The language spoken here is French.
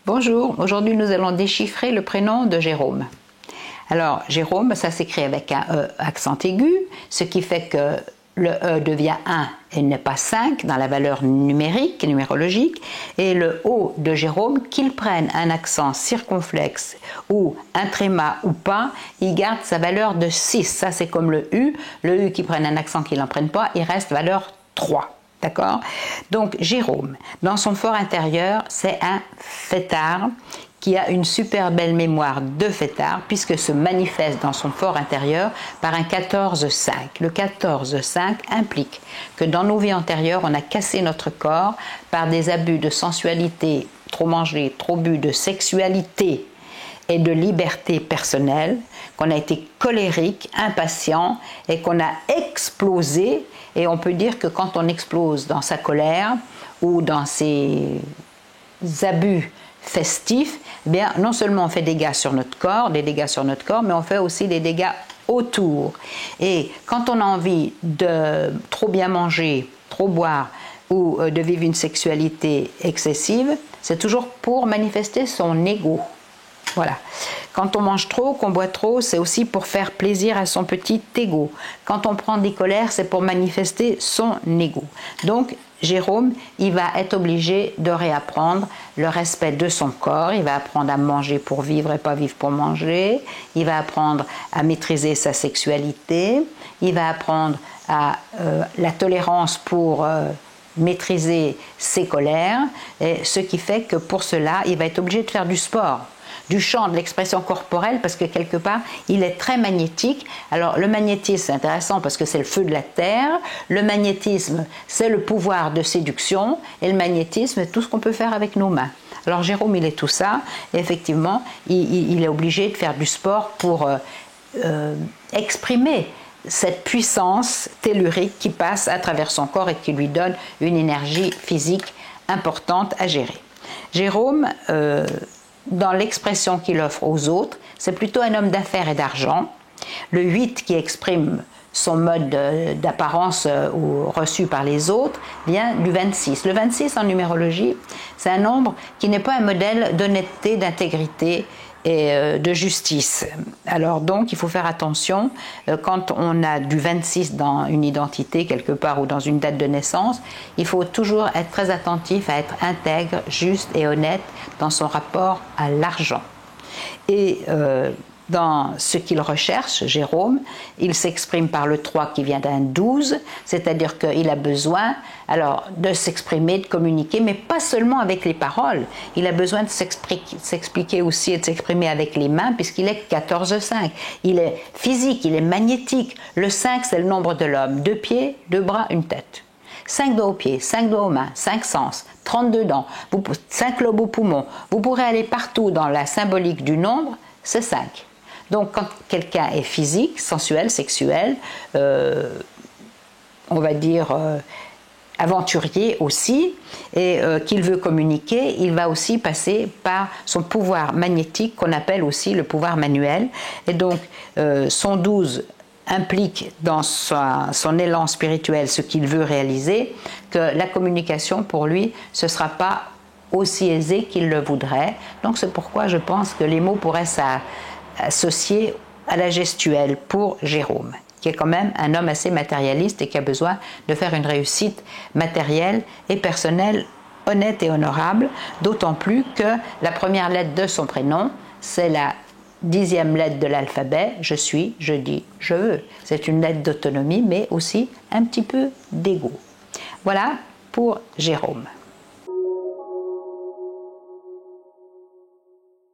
Bonjour, aujourd'hui nous allons déchiffrer le prénom de Jérôme. Alors Jérôme, ça s'écrit avec un E accent aigu, ce qui fait que le E devient 1 et n'est pas 5 dans la valeur numérique, numérologique, et le O de Jérôme, qu'il prenne un accent circonflexe ou un tréma ou pas, il garde sa valeur de 6. Ça c'est comme le U qui prenne un accent qu'il n'en prenne pas, il reste valeur 3. D'accord? Donc Jérôme, dans son fort intérieur, c'est un fêtard qui a une super belle mémoire de fêtard puisque se manifeste dans son fort intérieur par un 14-5. Le 14-5 implique que dans nos vies antérieures, on a cassé notre corps par des abus de sensualité, trop mangé, trop bu, de sexualité et de liberté personnelle, qu'on a été colérique, impatient et qu'on a explosé. Et on peut dire que quand on explose dans sa colère ou dans ses abus festifs, eh bien, non seulement on fait des dégâts sur notre corps, mais on fait aussi des dégâts autour. Et quand on a envie de trop bien manger, trop boire ou de vivre une sexualité excessive, c'est toujours pour manifester son ego. Voilà. Quand on mange trop, qu'on boit trop, c'est aussi pour faire plaisir à son petit ego. Quand on prend des colères, c'est pour manifester son ego. Donc, Jérôme, il va être obligé de réapprendre le respect de son corps. Il va apprendre à manger pour vivre et pas vivre pour manger. Il va apprendre à maîtriser sa sexualité. Il va apprendre à la tolérance pour maîtriser ses colères. Et ce qui fait que pour cela, il va être obligé de faire du sport, du chant, de l'expression corporelle, parce que quelque part, il est très magnétique. Alors, le magnétisme, c'est intéressant parce que c'est le feu de la terre. Le magnétisme, c'est le pouvoir de séduction. Et le magnétisme, c'est tout ce qu'on peut faire avec nos mains. Alors, Jérôme, il est tout ça. Et effectivement, il est obligé de faire du sport pour exprimer cette puissance tellurique qui passe à travers son corps et qui lui donne une énergie physique importante à gérer. Jérôme, dans l'expression qu'il offre aux autres, c'est plutôt un homme d'affaires et d'argent. Le 8 qui exprime son mode d'apparence ou reçu par les autres vient du 26. Le 26 en numérologie, c'est un nombre qui n'est pas un modèle d'honnêteté, d'intégrité et de justice. Alors donc, il faut faire attention quand on a du 26 dans une identité quelque part ou dans une date de naissance, il faut toujours être très attentif à être intègre, juste et honnête dans son rapport à l'argent. Et dans ce qu'il recherche, Jérôme, il s'exprime par le 3 qui vient d'un 12, c'est-à-dire qu'il a besoin alors de s'exprimer, de communiquer, mais pas seulement avec les paroles. Il a besoin de s'expliquer aussi et de s'exprimer avec les mains, puisqu'il est 14-5. Il est physique, il est magnétique. Le 5, c'est le nombre de l'homme. 2 pieds, 2 bras, une tête. 5 doigts aux pieds, 5 doigts aux mains, 5 sens, 32 dents, 5 lobes aux poumons. Vous pourrez aller partout dans la symbolique du nombre, c'est 5. Donc, quand quelqu'un est physique, sensuel, sexuel, on va dire aventurier aussi, et qu'il veut communiquer, il va aussi passer par son pouvoir magnétique qu'on appelle aussi le pouvoir manuel. Et donc, son 12 implique dans son élan spirituel ce qu'il veut réaliser, que la communication pour lui, ce ne sera pas aussi aisé qu'il le voudrait. Donc, c'est pourquoi je pense que les mots pourraient associé à la gestuelle pour Jérôme, qui est quand même un homme assez matérialiste et qui a besoin de faire une réussite matérielle et personnelle honnête et honorable, d'autant plus que la première lettre de son prénom, c'est la 10e lettre de l'alphabet, je suis, je dis, je veux. C'est une lettre d'autonomie, mais aussi un petit peu d'ego. Voilà pour Jérôme.